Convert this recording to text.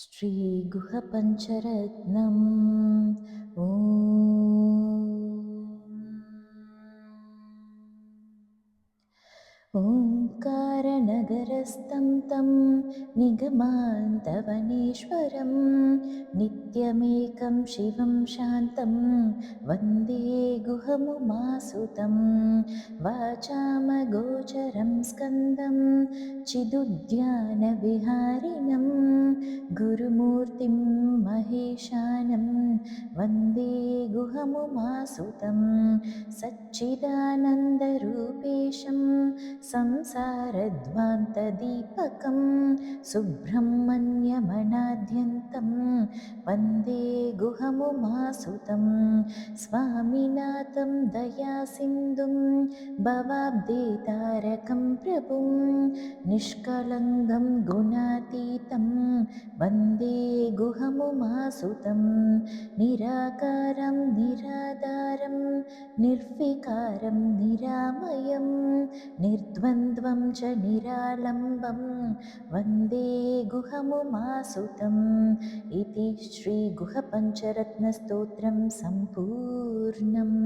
श्रीगुहपञ्चरत्नम् ॐ ओङ्कारनगरस्थं तं निगमान्तवनेश्वरं नित्यमेकं शिवं शान्तं वन्दे गुहमुमासुतं वाचामगोचरं स्कन्दं चिदुद्यानविहारिणं गुरुमूर्तिं महेशानं वन्दे गुहमुमासुतं सच्चिदानन्दरूपेशं संसारध्वान्तदीपकं सुब्रह्मण्यमनाद्यन्तं वन्दे गुहमुमासुतं स्वामिनाथं दयासिन्धुं भवाब्देतारकं प्रभुं निष्कलङ्गं गुणातीतं वन्दे गुहमुमासुतं निराकारं निराधारं निर्विकारं निरामयं निर्द्वन्द्वं च निरालम्बं वन्दे गुहमुमासुतम् इति श्रीगुहपञ्चरत्नस्तोत्रं सम्पूर्णम्।